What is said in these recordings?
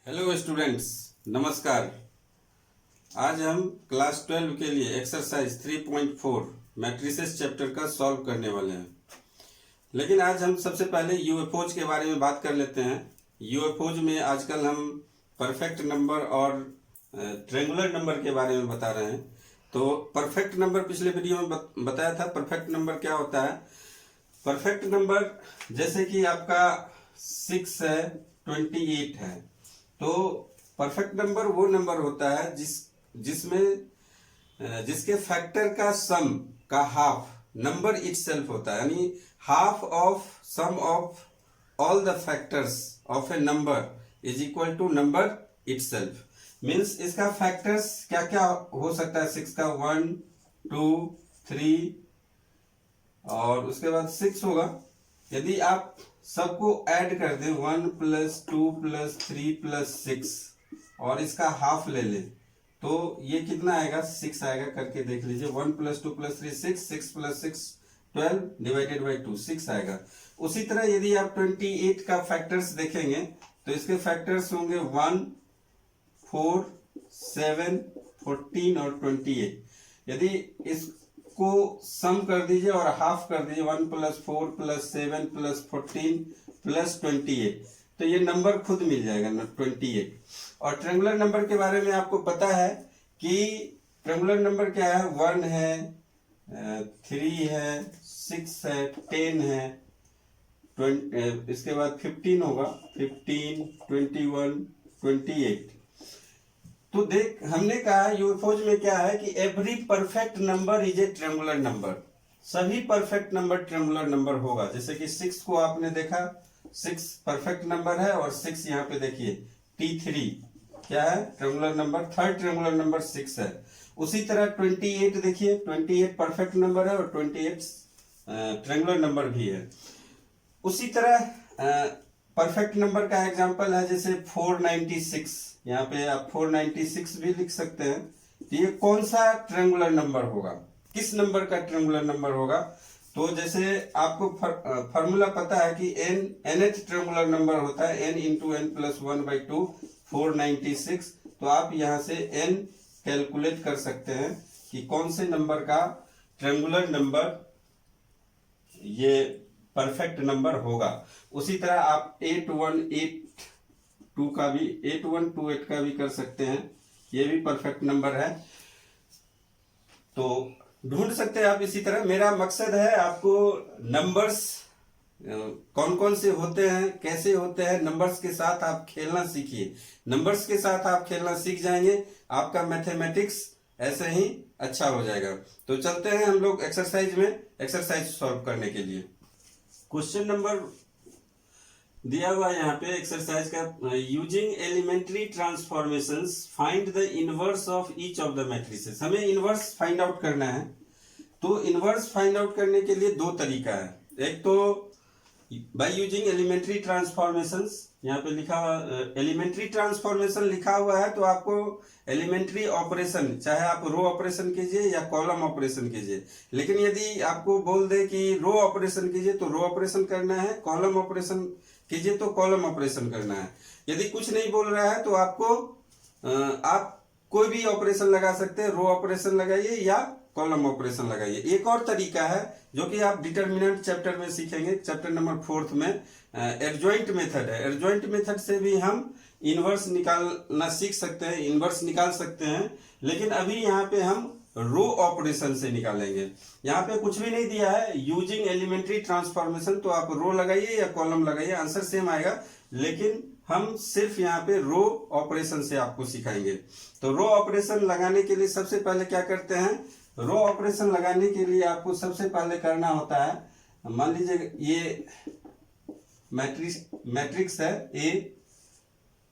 Hello students, नमस्कार। आज हम क्लास 12 के लिए एक्सरसाइज 3.4 मैट्रिसेस चैप्टर का सॉल्व करने वाले हैं। लेकिन आज हम सबसे पहले यूएफओज के बारे में बात कर लेते हैं। यूएफओज में आजकल हम परफेक्ट नंबर और ट्रेंगुलर नंबर के बारे में बता रहे हैं। तो परफेक्ट नंबर पिछले वीडियो में बताया था। परफेक्ट नंबर क्या होता है? परफेक्ट नंबर जैसे कि आपका 6 है, 28 है, तो परफेक्ट नंबर वो नंबर होता है जिसके फैक्टर का सम का हाफ नंबर इटसेल्फ होता है, यानी half of sum of all the factors of a number is equal to number itself. Means इसका फैक्टर्स क्या क्या हो सकता है? 6 का 1, 2, 3 और उसके बाद 6 होगा। यदि आप सबको ऐड कर दें 1 + 2 + 3 + 6 और इसका हाफ ले लें तो ये कितना आएगा? 6 आएगा। करके देख लीजिए। 1 + 2 + 3 6, 6 + 6 12 डिवाइडेड बाई 2 6 आएगा। उसी तरह यदि आप 28 का फैक्टर्स देखेंगे तो इसके फैक्टर्स होंगे 1, 4, 7, 14 और 28। यदि इसको सम कर दीजिए और हाफ कर दीजिए 1 + 4 + 7 + 14 + 28, तो ये नंबर खुद मिल जाएगा ना, 28। और ट्रेंगुलर नंबर के बारे में आपको पता है कि ट्रेंगुलर नंबर क्या है? 1 है, 3 है, 6 है, 10 है, 20, इसके बाद 15 होगा, 15, 21, 28। तो देख, हमने कहा यूएफओज में क्या है कि every perfect number is a triangular number. सभी परफेक्ट नंबर ट्रेंगुलर नंबर होगा। जैसे कि 6 को आपने देखा, 6 परफेक्ट नंबर है और 6 यहाँ पे देखिए T3 क्या है? Triangular number. Third triangular number 6 है। उसी तरह 28 देखिए, 28 परफेक्ट नंबर है और 28 ट्रेंगुलर नंबर भी है। उसी तरह परफेक्ट नंबर का एग्जांपल है जैसे 496। यहाँ पे आप 496 भी लिख सकते हैं। तो ये कौन सा ट्रेंगुलर नंबर होगा? किस नंबर का ट्रेंगुलर नंबर होगा? तो जैसे आपको फॉर्मूला पता है कि nth ट्रेंगुलर नंबर होता है n × n + 1/2 496। तो आप यहाँ से n कैलकुलेट कर सकते हैं कि कौन से नंबर का ट्रेंगुलर नंबर ये परफेक्ट नंबर होगा। उसी तरह आप 8182 का भी 8128 का भी कर सकते हैं। ये भी परफेक्ट नंबर है, तो ढूंढ सकते हैं आप। इसी तरह मेरा मकसद है आपको नंबर्स कौन कौन से होते हैं, कैसे होते हैं, नंबर्स के साथ आप खेलना सीखिए। नंबर्स के साथ आप खेलना सीख जाएंगे, आपका मैथमेटिक्स ऐसे ही अच्छा हो जाएगा। तो चलते हैं हम लोग एक्सरसाइज में, एक्सरसाइज सॉल्व करने के लिए। क्वेश्चन नंबर दिया हुआ है यहाँ पे एक्सरसाइज का, using elementary transformations find the inverse of each of the matrices. हमें इनवर्स फाइंड आउट करना है। तो इनवर्स फाइंड आउट करने के लिए दो तरीका है। एक तो बाय यूजिंग एलिमेंट्री ट्रांसफॉर्मेशंस, यहाँ पे लिखा हुआ एलिमेंट्री ट्रांसफॉर्मेशन लिखा हुआ है, तो आपको एलिमेंट्री ऑपरेशन, चाहे आप रो ऑपरेशन कीजिए या कॉलम ऑपरेशन कीजिए। लेकिन यदि आपको बोल दे कि रो ऑपरेशन कीजिए तो रो ऑपरेशन करना है, कॉलम ऑपरेशन कीजिए तो कॉलम ऑपरेशन करना है। यदि कुछ नहीं बोल रहा है तो आपको आप कोई भी ऑपरेशन लगा सकते हैं। रो ऑपरेशन लगाइए या कॉलम ऑपरेशन लगाइए। एक और तरीका है जो कि आप डिटरमिनेंट चैप्टर में सीखेंगे, चैप्टर नंबर 4 में, एडजॉइंट मेथड है। एडजॉइंट मेथड से भी हम इनवर्स निकालना सीख सकते हैं, इनवर्स निकाल सकते हैं। लेकिन अभी यहाँ पे हम रो ऑपरेशन से निकालेंगे। यहाँ पे कुछ भी नहीं दिया है, यूजिंग एलिमेंट्री ट्रांसफॉर्मेशन, तो आप रो लगाइए या कॉलम लगाइए, आंसर सेम आएगा। लेकिन हम सिर्फ यहाँ पे रो ऑपरेशन से आपको सिखाएंगे। तो रो ऑपरेशन लगाने के लिए सबसे पहले क्या करते हैं? रो ऑपरेशन लगाने के लिए आपको सबसे पहले करना होता है, मान लीजिए ये मैट्रिक्स है A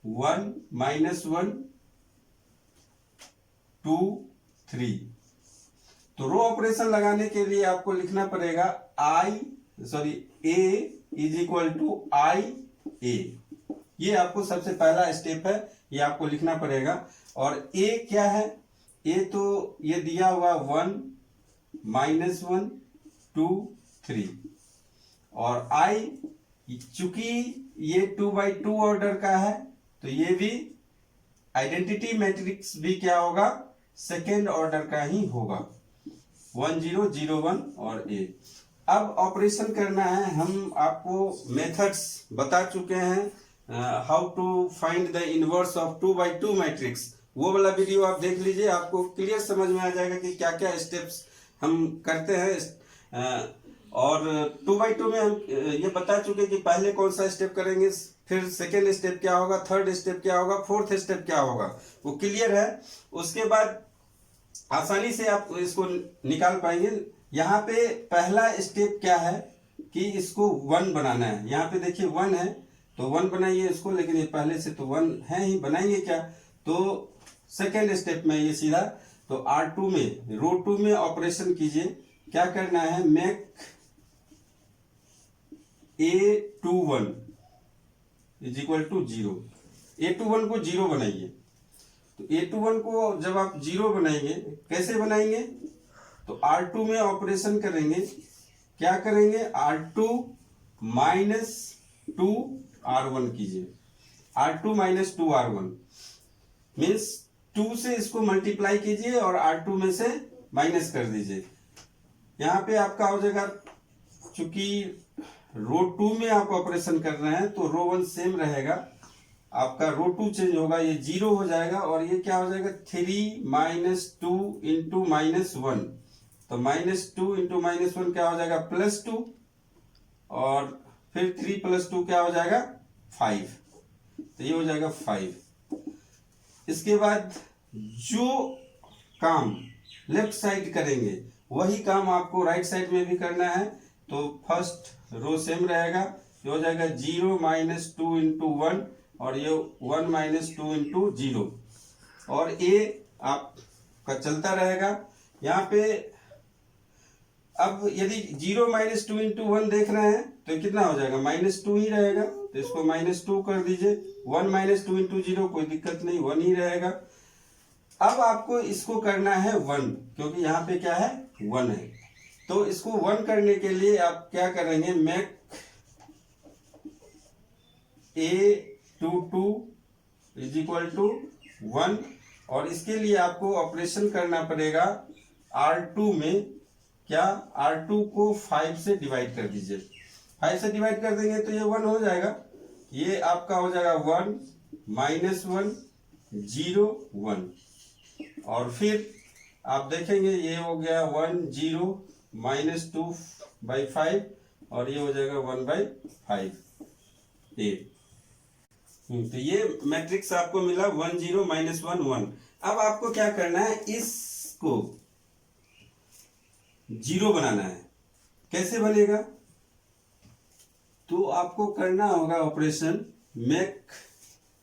1 -1 2 3। तो रो ऑपरेशन लगाने के लिए आपको लिखना पड़ेगा A is equal to I A। ये आपको सबसे पहला स्टेप है, ये आपको लिखना पड़ेगा। और A क्या है? A तो ये दिया हुआ 1 -1 2 3 और I चूंकि ये 2/2 ऑर्डर का है तो ये भी आइडेंटिटी मैट्रिक्स भी क्या होगा, सेकेंड ऑर्डर का ही होगा, 1 0 0 1 और ए। अब ऑपरेशन करना है, हम आपको मेथड्स बता चुके हैं, how to find the inverse of 2 by 2 matrix. वो वाला वीडियो आप देख लीजिए, आपको क्लियर समझ में आ जाएगा कि क्या क्या स्टेप्स हम करते हैं। और 2 by 2 में हम ये बता चुके कि पहले कौन सा स्टेप करेंगे, फिर सेकेंड स्टेप क्या होगा, थर्ड स्टेप क्या होगा, फोर्थ स्टेप क्या होगा, वो क्लियर है। उसके बाद आसानी से आप इसको निकाल पाएंगे। यहाँ पे पहला स्टेप क्या है कि इसको 1 बनाना है। यहाँ पे देखिए 1 है तो 1 बनाइए इसको, लेकिन ये पहले से तो 1 है ही, बनाएंगे क्या, तो सेकेंड स्टेप में ये सीधा तो R2 में रो 2 में ऑपरेशन कीजिए। क्या करना है, make A21 is equal to 0। A21 को 0 बनाइए। तो A21 को जब आप 0 बनाएंगे, कैसे बनाएंगे, तो R2 में ऑपरेशन करेंगे। क्या करेंगे, R2 माइनस 2 R1 कीजिए। R2 माइनस 2 R1 मीन्स 2 से इसको मल्टीप्लाई कीजिए और R2 में से माइनस कर दीजिए। यहाँ पे आपका हो जाएगा, चूंकि रो 2 में आप ऑपरेशन कर रहे हैं तो रो 1 सेम रहेगा, आपका रो 2 चेंज होगा, ये 0 हो जाएगा और ये क्या हो जाएगा, 3 माइनस 2 इंटू माइनस 1। तो माइनस 2 इंटू माइनस 1 क्या हो जाएगा, प्लस 2, और फिर 3 प्लस 2 क्या हो जाएगा, 5। तो ये हो जाएगा 5। इसके बाद जो काम लेफ्ट साइड करेंगे वही काम आपको राइट साइड में भी करना है। तो फर्स्ट रो सेम रहेगा, ये हो जाएगा 0 माइनस 2 इंटू 1 और ये 1 माइनस 2 इंटू 0, और ये आपका चलता रहेगा। यहाँ पे अब यदि 0 माइनस 2 इंटू 1 देख रहे हैं तो कितना हो जाएगा, माइनस 2 ही रहेगा, तो इसको माइनस 2 कर दीजिए। 1 माइनस 2 इंटू 0 कोई दिक्कत नहीं, 1 ही रहेगा। अब आपको इसको करना है 1, क्योंकि यहाँ पे क्या है, 1 है। तो इसको 1 करने के लिए आप क्या करेंगे, make A22 is equal to 1, और इसके लिए आपको ऑपरेशन करना पड़ेगा R2 में। क्या, R2 को 5 से डिवाइड कर दीजिए। 5 से डिवाइड कर देंगे तो ये 1 हो जाएगा। ये आपका हो जाएगा 1 माइनस 1 0 1, और फिर आप देखेंगे ये हो गया 1 0 माइनस 2 बाई 5, और ये हो जाएगा 1 बाई 5 ए। तो ये मैट्रिक्स आपको मिला 1 0 माइनस 1 1। अब आपको क्या करना है, इसको 0 बनाना है। कैसे बनेगा, तो आपको करना होगा operation make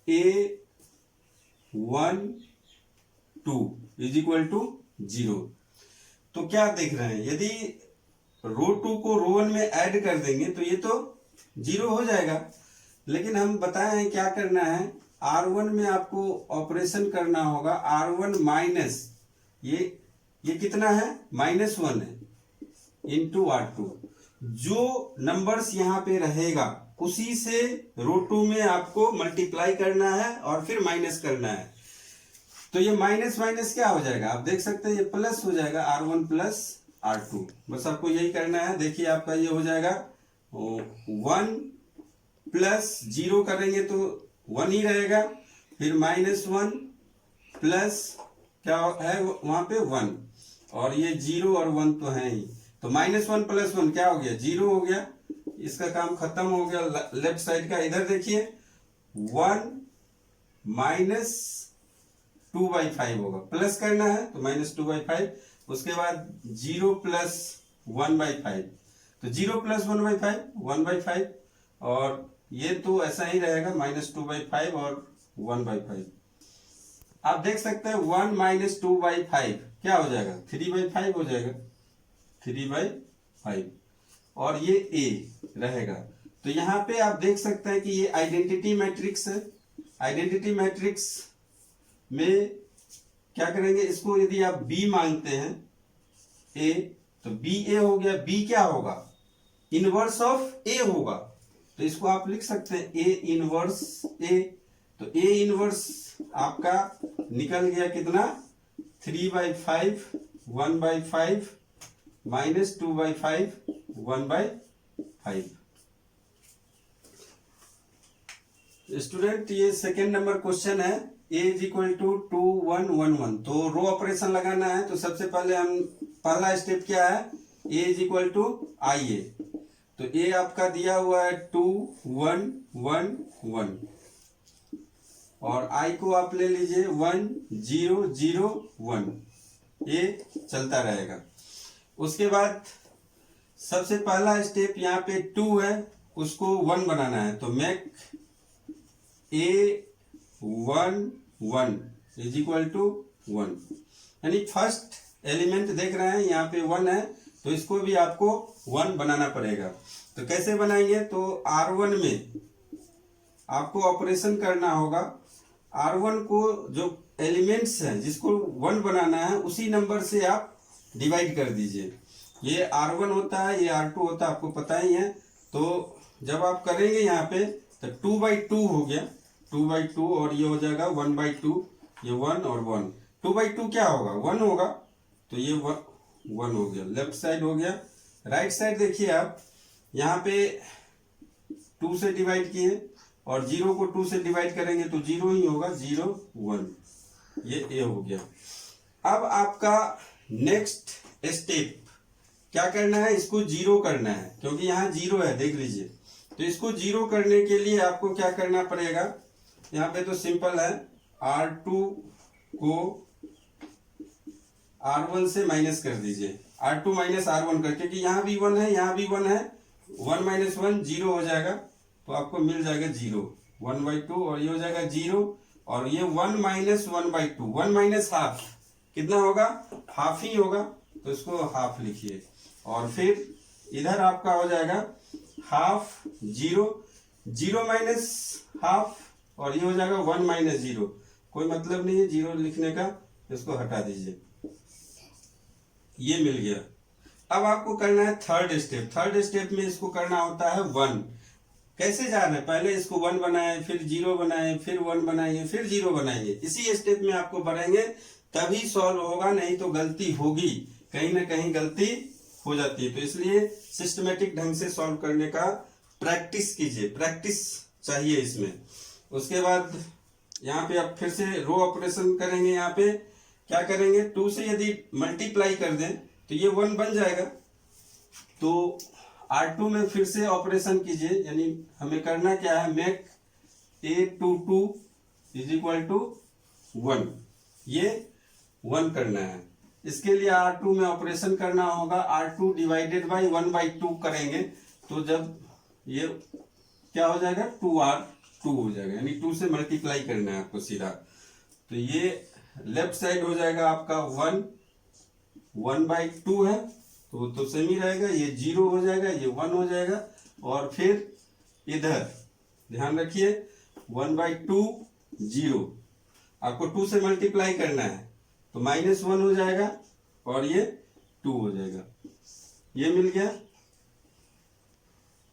A12 is equal to 0। तो क्या देख रहे हैं, यदि रो 2 को रो 1 में ऐड कर देंगे तो ये तो 0 हो जाएगा, लेकिन हम बताए हैं क्या करना है, R1 में आपको ऑपरेशन करना होगा। R1 माइनस ये कितना है, माइनस 1 है, इंटू R2। जो नंबर्स यहाँ पे रहेगा उसी से रो 2 में आपको मल्टीप्लाई करना है और फिर माइनस करना है। तो ये माइनस माइनस क्या हो जाएगा, आप देख सकते हैं ये प्लस हो जाएगा, R1 प्लस R2। बस आपको यही करना है। देखिए आपका ये हो जाएगा 1 प्लस 0 करेंगे तो 1 ही रहेगा, फिर माइनस 1 प्लस क्या है वहां पे 1, और ये 0 और 1 तो है ही, तो माइनस 1 प्लस 1 क्या हो गया, 0 हो गया। इसका काम खत्म हो गया लेफ्ट साइड का। इधर देखिए 1 माइनस 2 बाई 5 होगा, प्लस करना है तो माइनस 2 बाई 5। उसके बाद 0 प्लस 1 बाई 5, तो 0 प्लस 1 बाई 5 1 बाई 5, और ये तो ऐसा ही रहेगा माइनस 2 बाई 5 और 1 बाई 5। आप देख सकते हैं 1 माइनस 2 बाई 5 क्या हो जाएगा, 3 बाई 5 हो जाएगा, 3 बाई 5, और ये A रहेगा। तो यहाँ पे आप देख सकते हैं कि ये आइडेंटिटी मैट्रिक्स है। आइडेंटिटी मैट्रिक्स में क्या करेंगे, इसको यदि आप B मांगते हैं A, तो B A हो गया। B क्या होगा, इनवर्स ऑफ A होगा, तो इसको आप लिख सकते हैं A इनवर्स A। तो ए इनवर्स आपका निकल गया कितना, 3/5, 1/5 माइनस 2/5, 1/5। स्टूडेंट ये सेकेंड नंबर क्वेश्चन है, a इज इक्वल टू 2 1 1 1। तो रो ऑपरेशन लगाना है, तो सबसे पहले हम पहला स्टेप क्या है, a is equal to IA। तो a आपका दिया हुआ है 2 1 1 1 और i को आप ले लीजिए 1 0 0 1, ये चलता रहेगा। उसके बाद सबसे पहला स्टेप यहाँ पे 2 है, उसको 1 बनाना है। तो make a 1 1 is equal to 1, यानी फर्स्ट एलिमेंट देख रहे हैं यहाँ पे 1 है, तो इसको भी आपको 1 बनाना पड़ेगा। तो कैसे बनाएंगे, तो R1 में आपको ऑपरेशन करना होगा। R1 को जो एलिमेंट्स हैं जिसको 1 बनाना है उसी नंबर से आप डिवाइड कर दीजिए। ये R1 होता है, ये R2 होता है, आपको पता ही है। तो जब आप करेंगे यहाँ पे तो 2/2 हो गया, 2/2 और ये हो जाएगा 1/2, ये 1 और 1, 2/2 क्या होगा, 1 होगा। तो ये 1 हो गया, लेफ्ट साइड हो गया। राइट साइड देखिए आप, यहाँ पे 2 से डिवाइड किए और 0 को 2 से डिवाइड करेंगे तो 0 ही होगा, 0 1, ये ए हो गया। अब आपका नेक्स्ट स्टेप क्या करना है, इसको 0 करना है, क्योंकि यहाँ 0 है, देख लीजिए। तो इसको 0 करने के लिए आपको क्या करना पड़ेगा, यहाँ पे तो सिंपल है, R2 को R1 से माइनस कर दीजिए, R2 माइनस R1 करके, कि यहाँ भी 1 है, यहाँ भी 1 है, 1 माइनस 1 0 हो जाएगा। तो आपको मिल जाएगा 0, 1/2 और ये हो जाएगा 0 और ये 1 माइनस 1/2, 1 माइनस हाफ कितना होगा, हाफ ही होगा। तो इसको हाफ लिखिए और फिर इधर आपका हो जाएगा हाफ 0, 0 माइनस हाफ और ये हो जाएगा 1 माइनस 0। कोई मतलब नहीं है 0 लिखने का, इसको हटा दीजिए, ये मिल गया। अब आपको करना है थर्ड स्टेप। थर्ड स्टेप में इसको करना होता है 1। कैसे जाना है, पहले इसको 1 बनाए, फिर 0 बनाए, फिर 1 बनाएंगे, फिर 0 बनाएंगे। इसी स्टेप में आपको बढ़ेंगे तभी सॉल्व होगा, नहीं तो गलती होगी, कहीं ना कहीं गलती हो जाती है। तो इसलिए सिस्टमेटिक ढंग से सॉल्व करने का प्रैक्टिस कीजिए, प्रैक्टिस चाहिए इसमें। उसके बाद यहाँ पे आप फिर से रो ऑपरेशन करेंगे। यहाँ पे क्या करेंगे, 2 से यदि मल्टीप्लाई कर दें तो ये 1 बन जाएगा। तो R2 में फिर से ऑपरेशन कीजिए, यानी हमें करना क्या है, make A22 is equal to 1, ये 1 करना है। इसके लिए R2 में ऑपरेशन करना होगा, R2 डिवाइडेड बाई 1/2 करेंगे तो जब ये क्या हो जाएगा, 2R2 हो जाएगा, यानी 2 से मल्टीप्लाई करना है आपको सीधा। तो ये लेफ्ट साइड हो जाएगा आपका 1/2 है, तो सेम ही रहेगा, ये 0 हो जाएगा, ये 1 हो जाएगा। और फिर इधर ध्यान रखिए 1/2 0, आपको 2 से मल्टीप्लाई करना है तो -1 हो जाएगा और ये 2 हो जाएगा, ये मिल गया।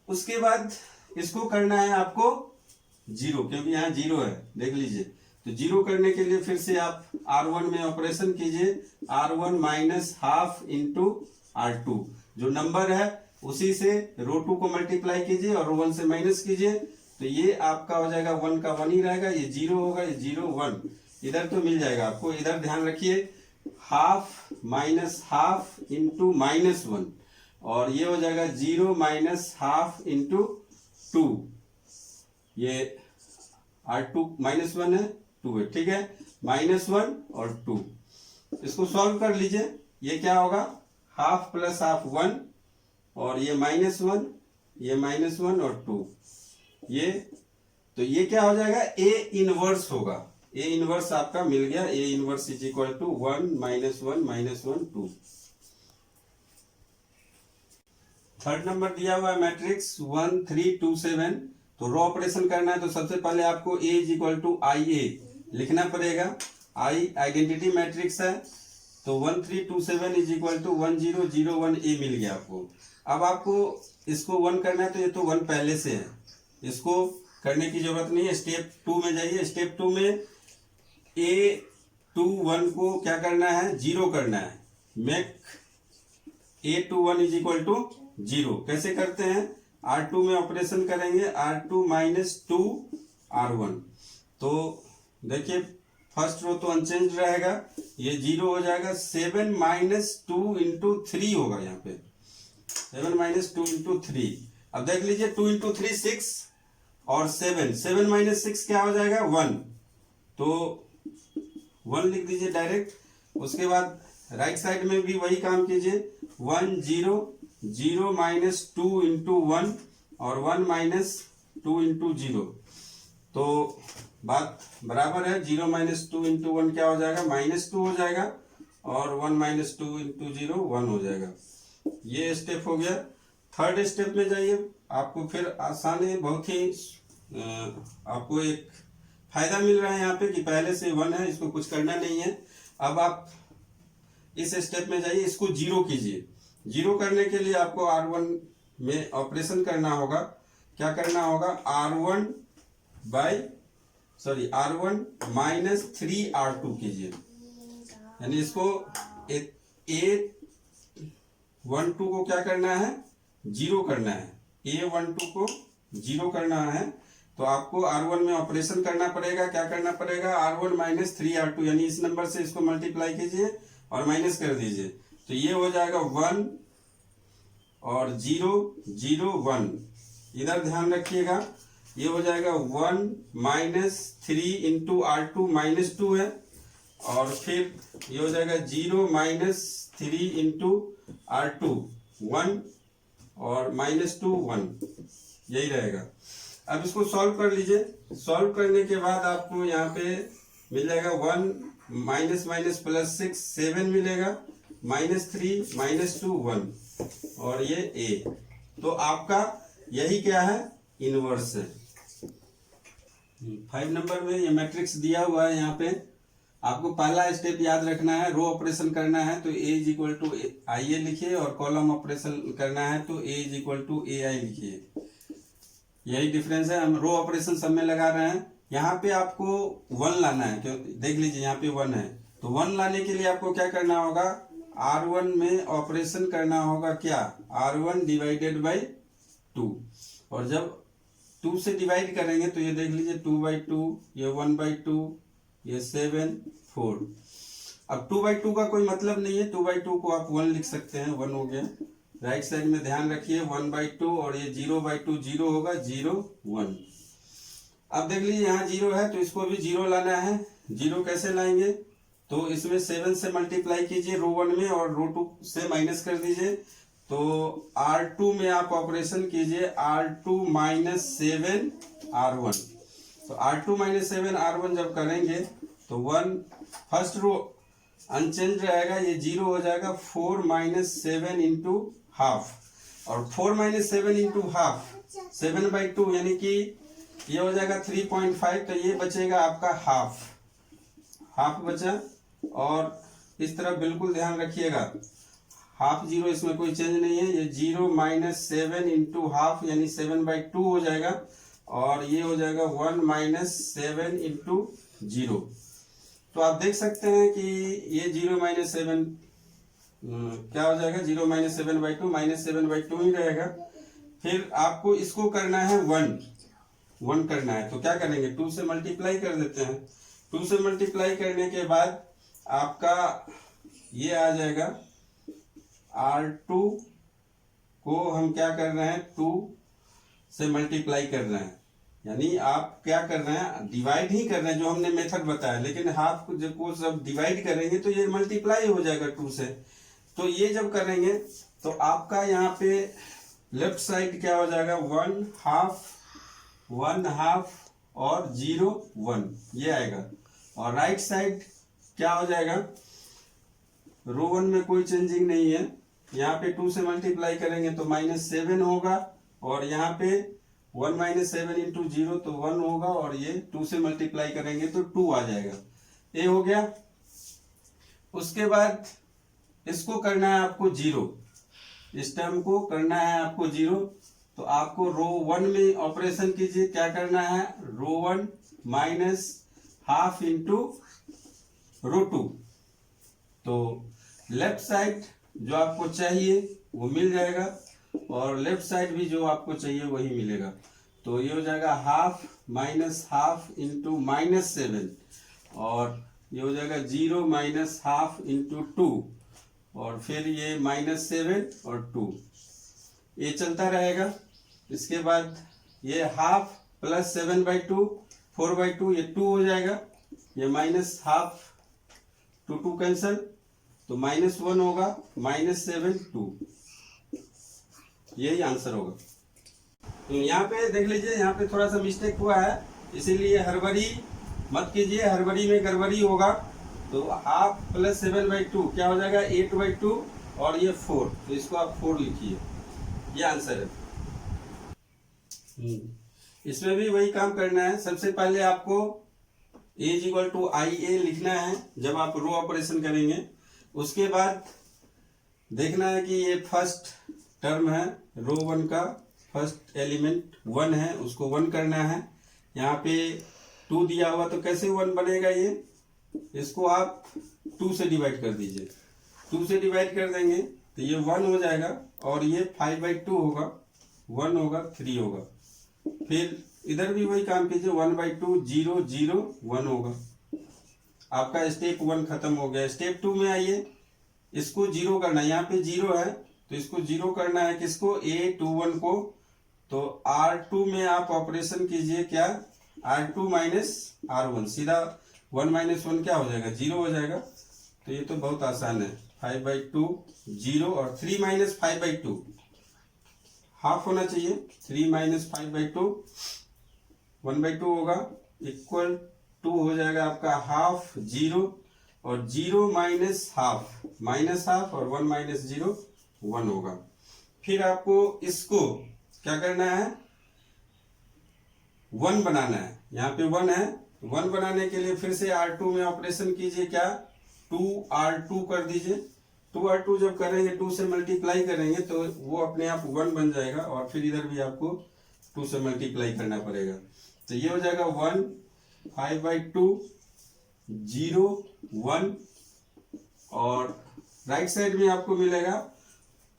उसके बाद इसको करना है आपको 0, क्योंकि यहाँ 0 है, देख लीजिए। तो 0 करने के लिए फिर से आप R1 में ऑपरेशन कीजिए, R1 minus half into R2, जो नंबर है उसी से रो 2 को मल्टीप्लाई कीजिए और रो 1 से माइनस कीजिए। तो ये आपका हो जाएगा 1 का 1 ही रहेगा, ये 0 होगा, ये 0 1 इधर तो मिल जाएगा आपको। इधर ध्यान रखिए हाफ माइनस हाफ इंटू -1 और ये हो जाएगा 0 माइनस हाफ इंटू 2, ये R2 -1 है, 2 है, ठीक है, -1 और 2। इसको सॉल्व कर लीजिए, ये क्या होगा, हाफ प्लस हाफ 1 और ये -1, ये -1 और 2, ये तो ये क्या हो जाएगा, A इनवर्स होगा। A इनवर्स आपका मिल गया, A inverse is equal to 1 -1 -1 2। Third number दिया हुआ है मैट्रिक्स 1 3 2 7। तो रो ऑपरेशन करना है तो सबसे पहले आपको A is equal to IA लिखना पड़ेगा। I आइडेंटिटी मैट्रिक्स है, तो 1 3 2 7 इज इक्वल टू 1 0 0 1 A मिल गया आपको। अब आपको इसको 1 करना है, तो ये तो 1 पहले से है, इसको करने की जरूरत नहीं है। स्टेप 2 में जाइए। स्टेप 2 में A21 को क्या करना है, जीरो करना है। Make A21 is equal to zero. कैसे करते हैं, R2 में ऑपरेशन करेंगे, R2 माइनस 2 R1। तो देखिए फर्स्ट रो तो अनचेंज रहेगा, ये जीरो हो जाएगा। 7 माइनस 2 इंटू 3 होगा यहाँ पे, 7 माइनस 2 इंटू 3। अब देख लीजिए 2 इंटू 3 6 और 7 माइनस 6 क्या हो जाएगा 1, तो 1 लिख दीजिए डायरेक्ट। उसके बाद राइट साइड में भी वही काम कीजिए, 1 0 0 माइनस 2 इंटू 1 और 1 माइनस 2 इंटू 0। तो बात बराबर है, 0 माइनस 2 इंटू 1 क्या हो जाएगा, -2 हो जाएगा, और 1 माइनस 2 इंटू 0 1 हो जाएगा। ये स्टेप हो गया। थर्ड स्टेप में जाइए, आपको फिर आसान है, बहुत ही आपको एक फायदा मिल रहा है यहाँ पे कि पहले से 1 है, इसको कुछ करना नहीं है। अब आप इस स्टेप में जाइए, इसको जीरो कीजिए। जीरो करने के लिए आपको R1 में ऑपरेशन करना होगा। क्या करना होगा, R1 माइनस 3R2 कीजिए, यानी इसको A12 को क्या करना है, जीरो करना है। A12 को जीरो करना है, तो आपको R1 में ऑपरेशन करना पड़ेगा। क्या करना पड़ेगा, R1 माइनस 3R2, यानी इस नंबर से इसको मल्टीप्लाई कीजिए और माइनस कर दीजिए, तो ये हो जाएगा 1 और 0 0 1। इधर ध्यान रखिएगा, ये हो जाएगा 1 माइनस 3 इंटू R2 माइनस 2 है, और फिर ये हो जाएगा 0 माइनस 3 इंटू R2 1 और -2 1, यही रहेगा। अब इसको सॉल्व कर लीजिए। सॉल्व करने के बाद आपको यहाँ पे मिल जाएगा 1 माइनस माइनस प्लस 6 7 मिलेगा, -3 -2 1, और ये A। तो आपका यही क्या है, इनवर्स है। 5 नंबर में ये मैट्रिक्स दिया हुआ है। यहाँ पे आपको पहला स्टेप याद रखना है, रो ऑपरेशन करना है तो A is equal to IA लिखिए, और कॉलम ऑपरेशन करना है तो A is equal to AI लिखिए। यही डिफरेंस है, हम रो ऑपरेशन सब में लगा रहे हैं। यहाँ पे आपको 1 लाना है, क्यों, देख लीजिए यहाँ पे 1 है, तो 1 लाने के लिए आपको क्या करना होगा, R1 में ऑपरेशन करना होगा, क्या, R1 डिवाइडेड बाई 2, और जब 2 से डिवाइड करेंगे तो ये देख लीजिए 2/2, ये 1/2, ये 7 4। अब 2/2 का कोई मतलब नहीं है, 2/2 को आप 1 लिख सकते हैं, 1 हो गया। राइट साइड में ध्यान रखिए 1/2, और ये 0/2 0 होगा, 0 1। अब देख लीजिए यहाँ 0 है, तो इसको भी 0 लाना है। 0 कैसे लाएंगे, तो इसमें 7 से मल्टीप्लाई कीजिए रो 1 में, और रो 2 से माइनस कर दीजिए। तो R2 में आप ऑपरेशन कीजिए, R2 माइनस 7 R1। तो R2 माइनस 7 R1 जब करेंगे तो 1 फर्स्ट रो अनचेंज रहेगा, ये 0 हो जाएगा। 4 माइनस 7 इंटू हाफ, और 4 माइनस 7 इंटू हाफ 7/2, यानी कि ये हो जाएगा 3.5, तो ये बचेगा आपका हाफ बचा। और इस तरफ बिल्कुल ध्यान रखिएगा, हाफ 0, इसमें कोई चेंज नहीं है। ये 0 माइनस 7 इंटू हाफ, यानी 7/2 हो जाएगा, और ये हो जाएगा 1 माइनस 7 इंटू 0। तो आप देख सकते हैं कि ये 0 माइनस 7 क्या हो जाएगा, 0 माइनस 7/2 -7/2 ही रहेगा। फिर आपको इसको करना है 1 करना है, तो क्या करेंगे, 2 से मल्टीप्लाई कर देते हैं। 2 से मल्टीप्लाई करने के बाद आपका ये आ जाएगा, R2 को हम क्या कर रहे हैं, 2 से मल्टीप्लाई कर रहे हैं, यानी आप क्या कर रहे हैं, डिवाइड ही कर रहे हैं, जो हमने मेथड बताया। लेकिन हाफ को जब डिवाइड करेंगे तो ये मल्टीप्लाई हो जाएगा 2 से। तो ये जब करेंगे तो आपका यहाँ पे लेफ्ट साइड क्या हो जाएगा, 1 हाफ और 0 1, ये आएगा। और राइट साइड क्या हो जाएगा, रो 1 में कोई चेंजिंग नहीं है, यहाँ पे 2 से मल्टीप्लाई करेंगे तो -7 होगा, और यहाँ पे 1 माइनस 7 इंटू 0 तो 1 होगा, और ये 2 से मल्टीप्लाई करेंगे तो 2 आ जाएगा। ये हो गया। उसके बाद इसको करना है आपको 0, इस टर्म को करना है आपको 0। तो आपको रो 1 में ऑपरेशन कीजिए, क्या करना है, रो 1 माइनस हाफ इंटू रो 2। तो लेफ्ट साइड जो आपको चाहिए वो मिल जाएगा और लेफ्ट साइड भी जो आपको चाहिए वही मिलेगा। तो ये हो जाएगा हाफ माइनस हाफ इंटू -7 और ये हो जाएगा 0 माइनस हाफ इंटू 2 और फिर ये -7 और 2, ये चलता रहेगा। इसके बाद ये हाफ प्लस 7/2 4/2 ये 2 हो जाएगा, ये माइनस हाफ 2 कैंसल तो -1 होगा, -7 2, यही आंसर होगा। तो यहाँ पे देख लीजिए, यहाँ पे थोड़ा सा मिस्टेक हुआ है, इसीलिए हड़बड़ी मत कीजिए, हड़बड़ी में गड़बड़ी होगा। तो हाफ प्लस 7/2 क्या हो जाएगा, 8/2 और ये 4, तो इसको आप 4 लिखिए, ये आंसर है। इसमें भी वही काम करना है। सबसे पहले आपको A = IA लिखना है जब आप रो ऑपरेशन करेंगे। उसके बाद देखना है कि ये फर्स्ट टर्म है, रो 1 का फर्स्ट एलिमेंट 1 है, उसको 1 करना है। यहाँ पे 2 दिया हुआ तो कैसे 1 बनेगा, ये इसको आप 2 से डिवाइड कर दीजिए, 2 से डिवाइड कर देंगे तो ये 1 हो जाएगा और ये 5/2 होगा, 1 होगा 3 होगा। फिर इधर भी वही काम कीजिए, 1/2 0 0 1 होगा। आपका स्टेप 1 खत्म हो गया। स्टेप 2 में आइए, इसको 0 करना है, यहाँ पे 0 है तो इसको 0 करना है, किसको, A21 को। तो R2 में आप ऑपरेशन कीजिए, क्या, R2 माइनस R1, सीधा 1 - 1 क्या हो जाएगा, 0 हो जाएगा। तो ये तो बहुत आसान है, 5/2 0 और 3 - 5/2 हाफ होना चाहिए, 3 - 5/2 1/2 होगा, इक्वल 2 हो जाएगा आपका हाफ 0 और 0 माइनस हाफ और 1 - 0 1 होगा। फिर आपको इसको क्या करना है, 1 बनाना है। यहाँ पे 1 है, 1 बनाने के लिए फिर से R2 में ऑपरेशन कीजिए, क्या, 2R2 कर दीजिए। 2R2 जब करेंगे 2 से मल्टीप्लाई करेंगे तो वो अपने आप 1 बन जाएगा और फिर इधर भी आपको 2 से मल्टीप्लाई करना पड़ेगा। तो ये हो जाएगा 1 5/2 0 1 और राइट साइड में आपको मिलेगा,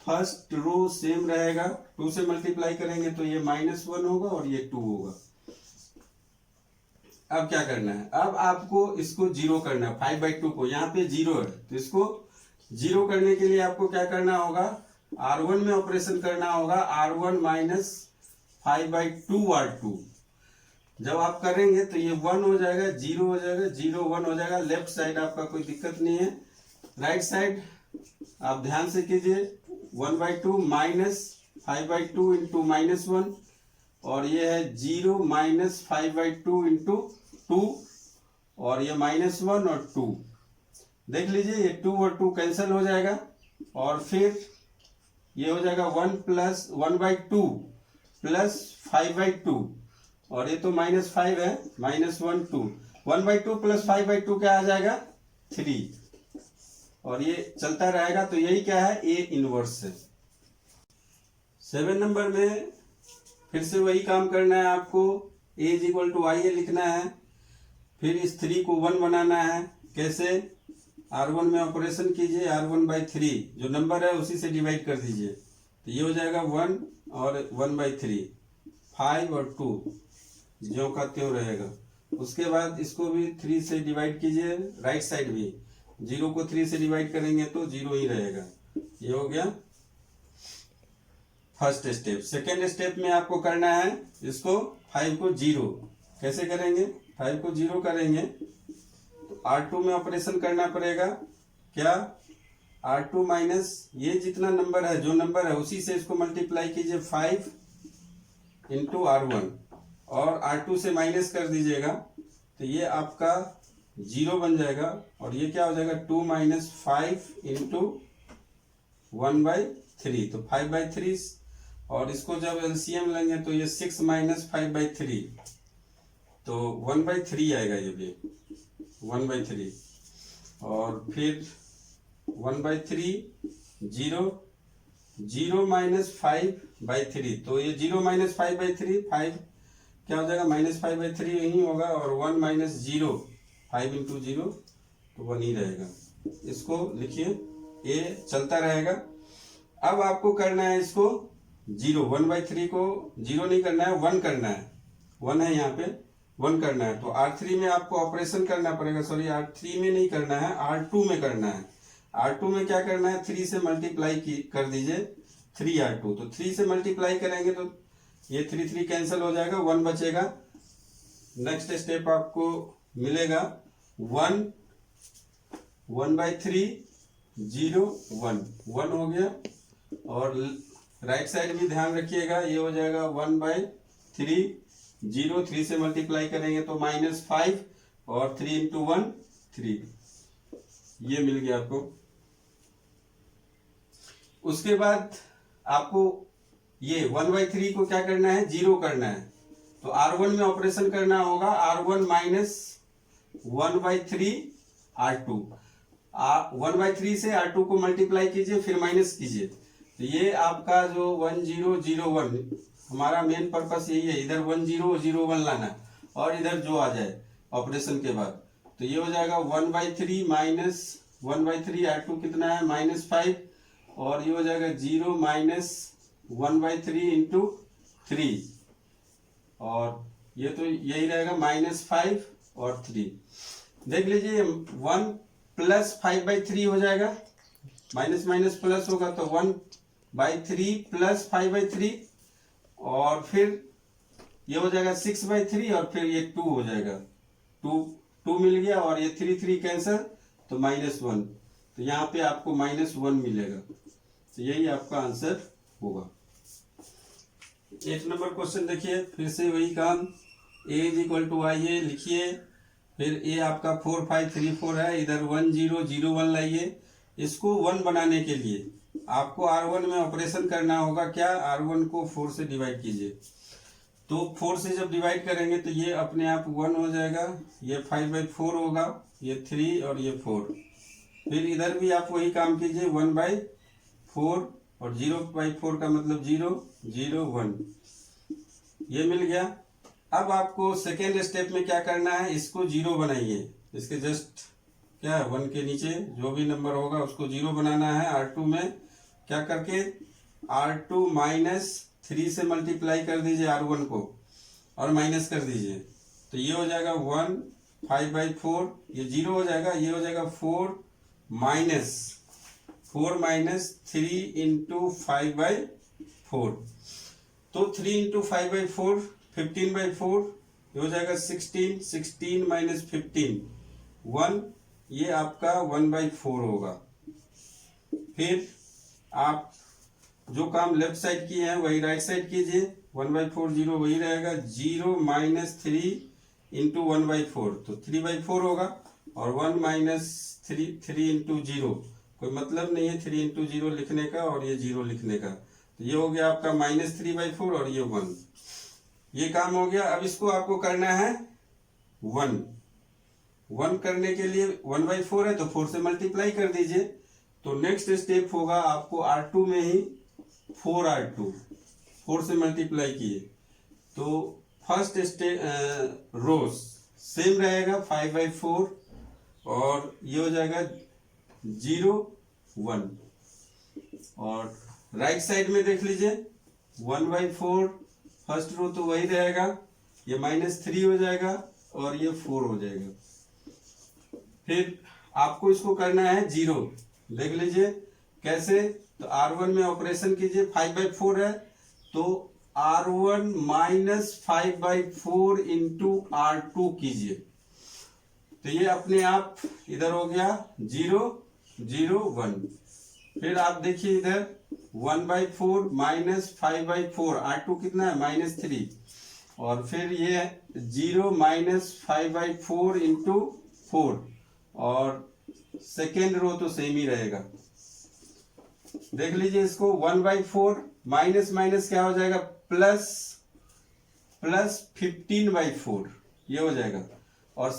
फर्स्ट रो सेम रहेगा, 2 से मल्टीप्लाई करेंगे तो ये -1 होगा और ये 2 होगा। अब क्या करना है, अब आपको इसको 0 करना है, 5/2 को, यहाँ पे 0 है तो इसको 0 करने के लिए आपको क्या करना होगा, R1 में ऑपरेशन करना होगा, R1 माइनस 5/2 R2। जब आप करेंगे तो ये 1 हो जाएगा, 0 हो जाएगा, 0 1 हो जाएगा। लेफ्ट साइड आपका कोई दिक्कत नहीं है, राइट साइड आप ध्यान से कीजिए, 1/2 माइनस 5/2 इंटू -1 और ये है 0 माइनस 5/2 इंटू 2 और ये -1 और 2। देख लीजिए ये 2 और 2 कैंसिल हो जाएगा और फिर ये हो जाएगा 1/2 प्लस 5/2 और ये तो -5 है, -1 2, 1/2 प्लस 5/2 क्या आ जाएगा, 3 और ये चलता रहेगा। तो यही क्या है, A इनवर्स है। 7 नंबर में फिर से वही काम करना है आपको, A = IA लिखना है, फिर इस 3 को 1 बनाना है। कैसे, R1 में ऑपरेशन कीजिए, R1/3 जो नंबर है उसी से डिवाइड कर दीजिए, तो ये हो जाएगा 1 और 1/3, 5 और 2 ज्यों का त्यों रहेगा। उसके बाद इसको भी 3 से डिवाइड कीजिए, राइट साइड भी 0 को 3 से डिवाइड करेंगे तो 0 ही रहेगा। ये हो गया फर्स्ट स्टेप। सेकेंड स्टेप में आपको करना है इसको 5 को 0, कैसे करेंगे, 5 को 0 करेंगे तो R2 में ऑपरेशन करना पड़ेगा, क्या, R2 माइनस ये जितना नंबर है, जो नंबर है उसी से इसको मल्टीप्लाई कीजिए, 5 इंटू R1 और R2 से माइनस कर दीजिएगा तो ये आपका 0 बन जाएगा और ये क्या हो जाएगा, 2 - 5 इंटू 1/3 तो 5/3 और इसको जब LCM लेंगे तो ये 6 - 5/3 तो 1/3 आएगा, ये भी 1/3 और फिर 1/3 0 0 माइनस 5/3, तो ये 0 माइनस 5/3, 5 क्या हो जाएगा, -5/3 यही होगा, और 1 माइनस 0, 5 इंटू 0 तो 1 ही रहेगा। इसको लिखिए, ये चलता रहेगा। अब आपको करना है इसको 0, 1/3 को 0 नहीं करना है, 1 करना है, 1 है यहाँ पे, 1 करना है। तो R3 में आपको ऑपरेशन करना पड़ेगा, सॉरी R3 में नहीं करना है, R2 में करना है। R2 में क्या करना है, 3 से मल्टीप्लाई कर दीजिए, 3R2, तो 3 से मल्टीप्लाई करेंगे तो ये 3 कैंसिल हो जाएगा, 1 बचेगा। नेक्स्ट स्टेप आपको मिलेगा 1/3, 0, 1, 1 हो गया। और राइट साइड भी ध्यान रखिएगा, ये हो जाएगा 1/3, 0, 3 से मल्टीप्लाई करेंगे तो -5, और 3 इंटू 1 3, ये मिल गया आपको। उसके बाद आपको ये 1/3 को क्या करना है, 0 करना है, तो R1 में ऑपरेशन करना होगा, R1 माइनस 1/3 R2, 1/3 से R2 को मल्टीप्लाई कीजिए, फिर माइनस कीजिए, तो ये आपका जो 1001, हमारा मेन पर्पस यही है, इधर 1001 लाना और इधर जो आ जाए ऑपरेशन के बाद, तो ये हो जाएगा 1/3 माइनस 1/3 R2 कितना है, -5, और ये हो जाएगा 0 माइनस 1/3 इंटू 3, और ये तो यही रहेगा -5 और 3। देख लीजिए 1 प्लस 5/3 हो जाएगा, माइनस माइनस प्लस होगा तो 1/3 प्लस 5/3, और फिर ये हो जाएगा 6/3, और फिर ये 2 हो जाएगा, 2 मिल गया, और ये 3 कैंसिल तो -1, तो यहाँ पे आपको -1 मिलेगा, तो यही आपका आंसर होगा। 8 नंबर क्वेश्चन देखिए, फिर से वही काम, a = आइए लिखिए, फिर a आपका 4 5 3 4 है, इधर 1 0 0 1 लाइए। इसको 1 बनाने के लिए आपको R1 में ऑपरेशन करना होगा, क्या, R1 को 4 से डिवाइड कीजिए, तो 4 से जब डिवाइड करेंगे तो ये अपने आप 1 हो जाएगा, ये 5/4 होगा, ये 3 और ये 4, फिर इधर भी आप वही काम कीजिए, 1/4 और 0/4 का मतलब 0 0 1, ये मिल गया। अब आपको सेकेंड स्टेप में क्या करना है, इसको 0 बनाइए, इसके जस्ट क्या है 1 के नीचे जो भी नंबर होगा उसको 0 बनाना है। R2 में क्या करके, R2 माइनस 3 से मल्टीप्लाई कर दीजिए R1 को, और माइनस कर दीजिए, तो ये हो जाएगा 1 5/4, ये 0 हो जाएगा, ये हो जाएगा 4 माइनस 3 इंटू 5/4, तो 3 इंटू 5/4 15/4, ये हो जाएगा 16, 16 माइनस 15 1, ये आपका 1/4 होगा। फिर आप जो काम लेफ्ट साइड किए हैं वही राइट साइड कीजिए, 1/4 0 वही रहेगा, 0 माइनस 3 इंटू 1/4 तो 3/4 होगा, और 1 माइनस 3 इंटू 0, कोई मतलब नहीं है 3 इंटू 0 लिखने का और ये 0 लिखने का, तो ये हो गया आपका -3/4 और ये 1, ये काम हो गया। अब इसको आपको करना है 1 करने के लिए 1/4 है तो 4 से मल्टीप्लाई कर दीजिए, तो नेक्स्ट स्टेप होगा आपको R2 में ही 4R2, 4 से मल्टीप्लाई किए, तो फर्स्ट स्टेप रोज सेम रहेगा 5/4, और ये हो जाएगा 0 1, और राइट साइड में देख लीजिए 1/4 फर्स्ट रो तो वही रहेगा, ये -3 हो जाएगा और ये 4 हो जाएगा। फिर आपको इसको करना है 0, देख लीजिए कैसे, तो R1 में ऑपरेशन कीजिए, 5/4 है तो R1 माइनस 5/4 इंटू R2 कीजिए, तो ये अपने आप इधर हो गया 0 0 1। फिर आप देखिए इधर 1/4 माइनस 5/4, R2 कितना है -3, और फिर ये 0 माइनस 5/4 इंटू 4, और सेकेंड रो तो सेम ही रहेगा। देख लीजिए इसको 1/4 माइनस माइनस क्या हो जाएगा, प्लस 15/4 ये हो जाएगा, और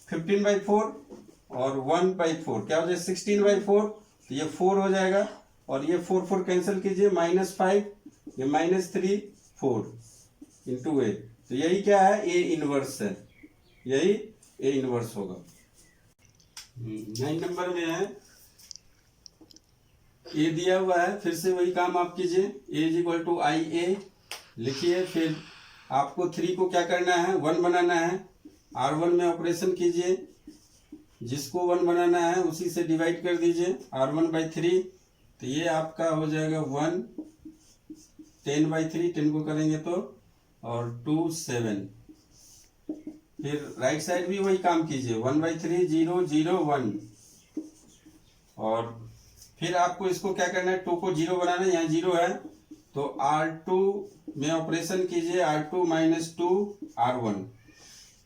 15/4 और 1/4 क्या हो जाएगा 16/4, तो ये 4 हो जाएगा, और ये 4 4 कैंसिल कीजिए, -5, ये -3 4 इंटू ए, तो यही क्या है, ए इनवर्स है, यही ए इनवर्स होगा। 9 नंबर में है, ए दिया हुआ है, फिर से वही काम आप कीजिए, ए इज इक्वल टू आई ए लिखिए, फिर आपको 3 को क्या करना है, 1 बनाना है, R1 में ऑपरेशन कीजिए, जिसको 1 बनाना है उसी से डिवाइड कर दीजिए, R1/3, तो ये आपका हो जाएगा 1, 10/3, 10 को करेंगे तो, और 2 7, फिर राइट साइड भी वही काम कीजिए, 1/3 0 0 1, और फिर आपको इसको क्या करना है, 2 को 0 बनाना है, यहाँ 0 है, तो R2 में ऑपरेशन कीजिए, R2 - 2 R1,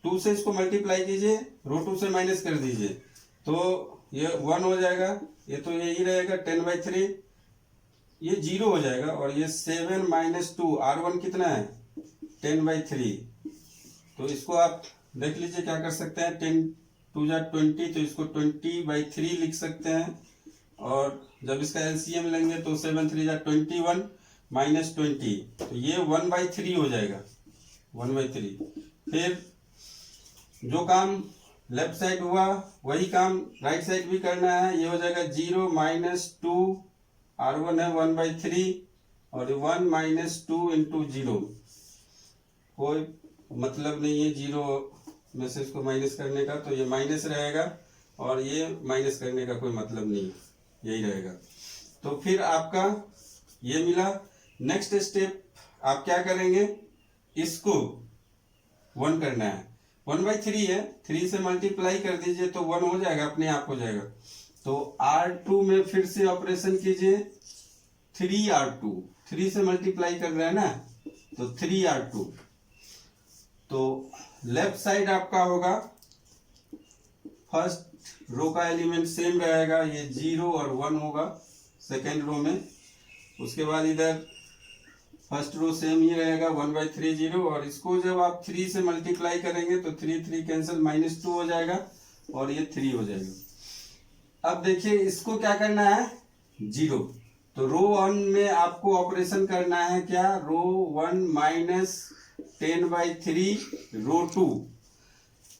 2 से इसको मल्टीप्लाई कीजिए, रो 2 से माइनस कर दीजिए, तो ये 1 हो जाएगा, ये तो यही रहेगा 10/3, ये 0 हो जाएगा, और ये 7 - 2 R1 कितना है, 10/3, तो इसको आप देख लीजिए क्या कर सकते हैं, 10 2 जा 20, तो इसको 20/3 लिख सकते हैं, और जब इसका एलसीएम लेंगे तो 7 3 जा 21 -20, तो ये 1/3 हो जाएगा, 1/3। फिर जो काम लेफ्ट साइड हुआ वही काम राइट साइड भी करना है, ये हो जाएगा 0 - 2 R1 है 1/3, और 1 - 2 इंटू 0, कोई मतलब नहीं है 0 में से इसको माइनस करने का, तो ये माइनस रहेगा, और ये माइनस करने का कोई मतलब नहीं, यही रहेगा। तो फिर आपका ये मिला। नेक्स्ट स्टेप आप क्या करेंगे, इसको 1 करना है, 1/3 है, 3 से मल्टीप्लाई कर दीजिए तो 1 हो जाएगा, अपने आप हो जाएगा, तो R2 में फिर से ऑपरेशन कीजिए, 3R2, 3 से मल्टीप्लाई कर रहा है ना, तो 3R2, तो लेफ्ट साइड आपका होगा, फर्स्ट रो का एलिमेंट सेम रहेगा, ये 0 और 1 होगा सेकेंड रो में, उसके बाद इधर फर्स्ट रो सेम ही रहेगा 1/3 0, और इसको जब आप 3 से मल्टीप्लाई करेंगे तो 3 3 कैंसिल, -2 हो जाएगा, और ये 3 हो जाएगा। अब देखिए इसको क्या करना है, 0, तो रो 1 में आपको ऑपरेशन करना है क्या, रो 1 - 10/3 रो 2,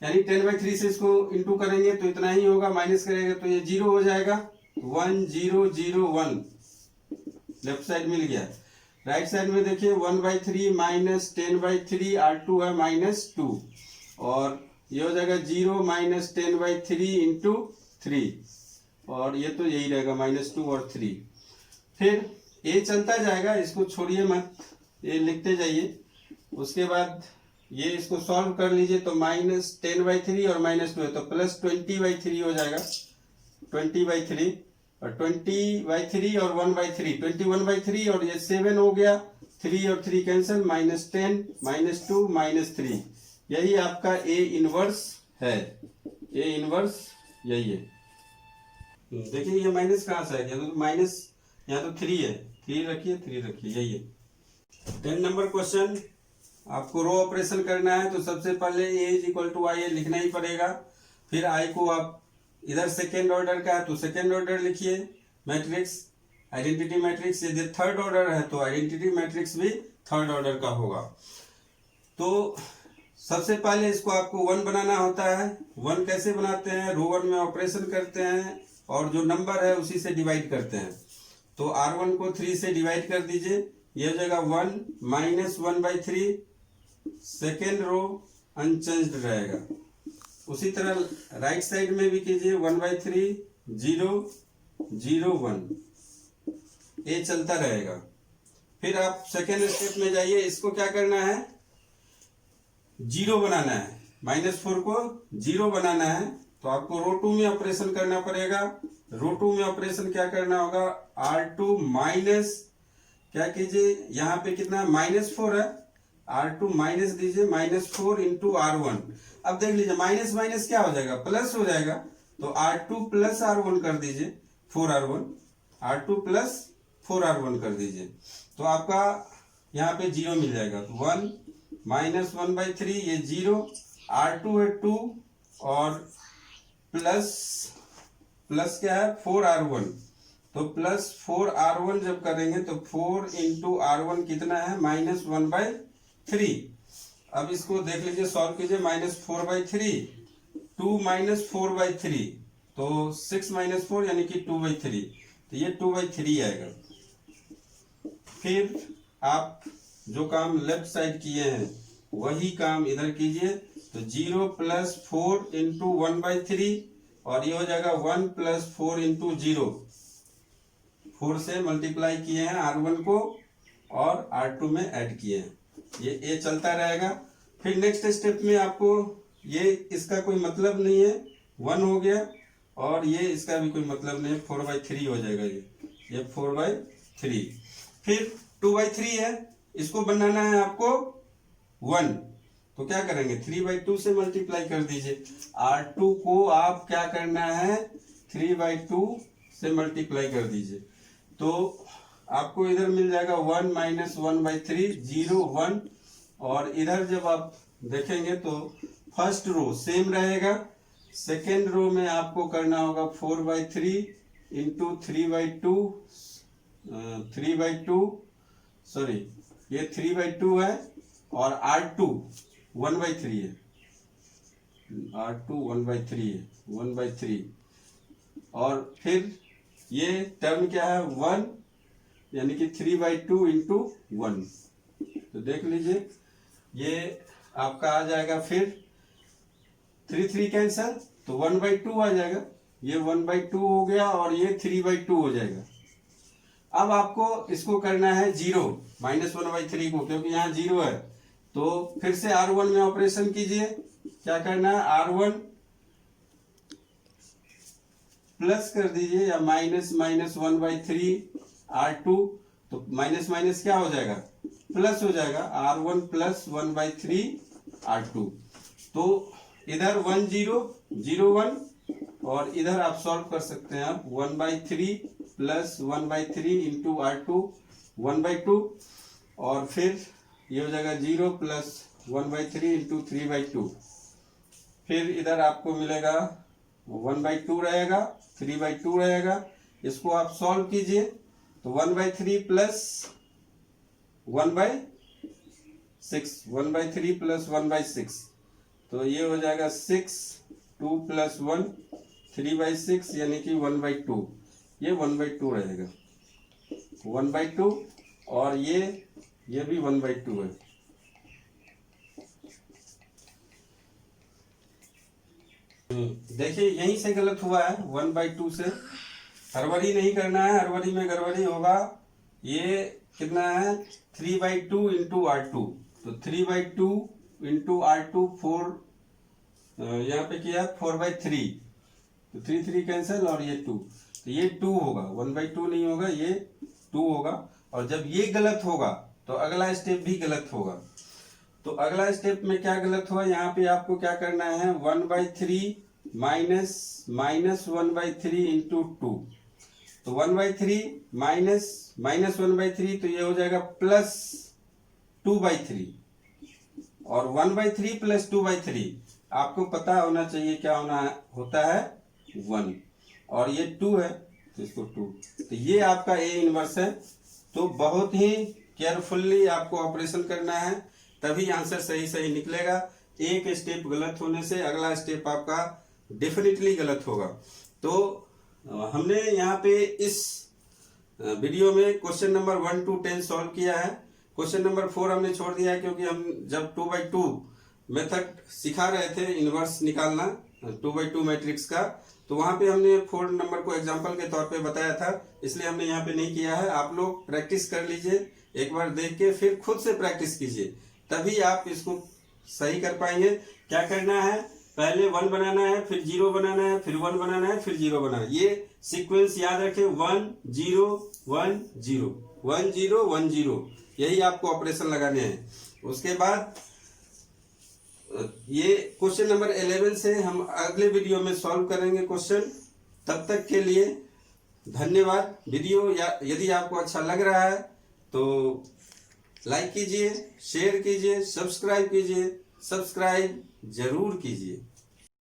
यानी 10/3 से इसको इंटू करेंगे तो इतना ही होगा, माइनस करेंगे तो ये 0 हो जाएगा, 1 0 0 1, लेफ्ट साइड मिल गया। राइट साइड में देखिए 1/3 - 10/3 R2 है -2, और ये हो जाएगा 0 - 10/3 इंटू 3, और ये तो यही रहेगा -2 और 3। फिर ये चलता जाएगा, इसको छोड़िए मत, ये लिखते जाइए, उसके बाद ये इसको सॉल्व कर लीजिए, तो -10/3 और -2 है, तो +20/3 हो जाएगा, 20/3, और 20/3 और 1/3, 21/3, और ये 7 हो गया, 3 और 3 कैंसिल, -10 -2 -3, यही आपका ए इनवर्स है, ए इनवर्स यही है। देखिए ये माइनस कहाँ से आ गया, तो माइनस यहाँ तो 3 है, 3 रखिए, 3 रखिए, यही है। 10 नंबर क्वेश्चन, आपको रो ऑपरेशन करना है, तो सबसे पहले ए इज इक्वल टू आई लिखना ही पड़ेगा, फिर आई को आप इधर सेकेंड ऑर्डर का है तो सेकेंड ऑर्डर लिखिए, मैट्रिक्स आइडेंटिटी मैट्रिक्स, यदि थर्ड ऑर्डर है तो आइडेंटिटी मैट्रिक्स भी थर्ड ऑर्डर का होगा। तो सबसे पहले इसको आपको 1 बनाना होता है, 1 कैसे बनाते हैं, रो 1 में ऑपरेशन करते हैं, और जो नंबर है उसी से डिवाइड करते हैं, तो R1 को 3 से डिवाइड कर दीजिए, ये हो जाएगा 1 - 1/3, सेकेंड रो अनचेंज्ड रहेगा। उसी तरह राइट साइड में भी कीजिए, 1/3 0 0 1, ये चलता रहेगा। फिर आप सेकेंड स्टेप में जाइए, इसको क्या करना है, 0 बनाना है, -4 को 0 बनाना है, तो आपको रो 2 में ऑपरेशन करना पड़ेगा। रो 2 में ऑपरेशन क्या करना होगा, R2 माइनस, क्या कीजिए, यहाँ पे कितना -4 है, R2 माइनस दीजिए, -4 इंटू R1। अब देख लीजिए माइनस माइनस क्या हो जाएगा, प्लस हो जाएगा, तो R2 + R1 कर दीजिए, 4R1, R2 + 4R1 कर दीजिए, तो आपका यहाँ पे 0 मिल जाएगा, 1 - 1/3, ये 0, R2 है 2, और प्लस क्या है 4R1, तो प्लस 4r1 जब करेंगे तो 4 इंटू R1 कितना है, -1/3। अब इसको देख लीजिए, सॉल्व कीजिए, -4/3, 2 - 4/3, तो 6 - 4 यानी कि 2/3, तो ये 2/3 आएगा। फिर आप जो काम लेफ्ट साइड किए हैं वही काम इधर कीजिए, तो 0 + 4 इंटू 1/3, और ये हो जाएगा 1 + 4 इंटू 0, 4 से मल्टीप्लाई किए हैं R1 को और R2 में ऐड किए हैं, ये चलता रहेगा। फिर नेक्स्ट स्टेप में आपको ये इसका कोई मतलब नहीं है, 1 हो गया, और ये इसका भी कोई मतलब नहीं है, 4/3 हो जाएगा, ये 4/3। फिर 2/3 है, इसको बनाना है आपको 1, तो क्या करेंगे, 3/2 से मल्टीप्लाई कर दीजिए। R2 को आप क्या करना है, 3/2 से मल्टीप्लाई कर दीजिए, तो आपको इधर मिल जाएगा 1 - 1/3, 0 1, और इधर जब आप देखेंगे तो फर्स्ट रो सेम रहेगा, सेकेंड रो में आपको करना होगा 4/3 इंटू 3/2, सॉरी ये 3/2 है, और R2 1/3 है, R2 1/3 है, 1/3, और फिर ये टर्म क्या है, 1, यानी कि 3/2 इंटू 1, तो देख लीजिए ये आपका आ जाएगा। फिर 3 3 कैंसल, तो 1/2 आ जाएगा, ये 1/2 हो गया, और ये 3/2 हो जाएगा। अब आपको इसको करना है 0 -1/3 को, क्योंकि यहाँ 0 है, तो फिर से R1 में ऑपरेशन कीजिए। क्या करना है, R1 प्लस कर दीजिए, या -1/3 R2, तो माइनस माइनस क्या हो जाएगा, प्लस हो जाएगा, R1 + 1/3 R2। तो इधर 1 0 0 1, और इधर आप सॉल्व कर सकते हैं आप 1/3 + 1/3 इंटू R2 1/2, और फिर ये हो जाएगा 0 + 1/3 इंटू 3/2। फिर इधर आपको मिलेगा 1/2 रहेगा, 3/2 रहेगा, इसको आप सॉल्व कीजिए, तो 1/3 + 1/6, 1/3 + 1/6, तो ये हो जाएगा 6, 2 + 1 3/6, यानी कि 1/2, ये 1/2 रहेगा, 1/2, और ये भी 1/2 है। देखिए यहीं से गलत हुआ है, 1/2 से, हड़बड़ी नहीं करना है, हड़बड़ी में गड़बड़ी होगा। ये कितना है, 3/2 इंटू R2, तो 3/2 इंटू R2 4, यहाँ पे किया 4/3, तो 3 3 कैंसिल, और ये 2, तो ये 2 होगा, 1/2 नहीं होगा, ये 2 होगा। और जब ये गलत होगा तो अगला स्टेप भी गलत होगा। तो अगला स्टेप में क्या गलत हुआ, यहाँ पे आपको क्या करना है, 1/3 -1/3 इंटू 2, तो 1/3 -1/3, तो ये हो जाएगा +2/3, और 1/3 + 2/3 आपको पता होना चाहिए क्या होता है 1, और ये 2 है, तो इसको 2, तो ये आपका A इनवर्स है। तो बहुत ही केयरफुल्ली आपको ऑपरेशन करना है, तभी आंसर सही निकलेगा। एक स्टेप गलत होने से अगला स्टेप आपका डेफिनेटली गलत होगा। तो हमने यहाँ पे इस वीडियो में क्वेश्चन नंबर 1 to 10 सॉल्व किया है। क्वेश्चन नंबर 4 हमने छोड़ दिया है, क्योंकि हम जब 2/2 मेथड सिखा रहे थे इनवर्स निकालना 2/2 मैट्रिक्स का, तो वहां पे हमने 4 नंबर को एग्जांपल के तौर पे बताया था, इसलिए हमने यहाँ पे नहीं किया है। आप लोग प्रैक्टिस कर लीजिए, एक बार देख के फिर खुद से प्रैक्टिस कीजिए, तभी आप इसको सही कर पाएंगे। क्या करना है, पहले 1 बनाना है, फिर 0 बनाना है, फिर 1 बनाना है, फिर 0 बनाना है। ये सीक्वेंस याद रखें, 1 0 1 0 1 0 1 0, यही आपको ऑपरेशन लगाने हैं। उसके बाद ये क्वेश्चन नंबर 11 से हम अगले वीडियो में सॉल्व करेंगे क्वेश्चन। तब तक के लिए धन्यवाद। वीडियो यदि आपको अच्छा लग रहा है तो लाइक कीजिए, शेयर कीजिए, सब्सक्राइब कीजिए, सब्सक्राइब जरूर कीजिए।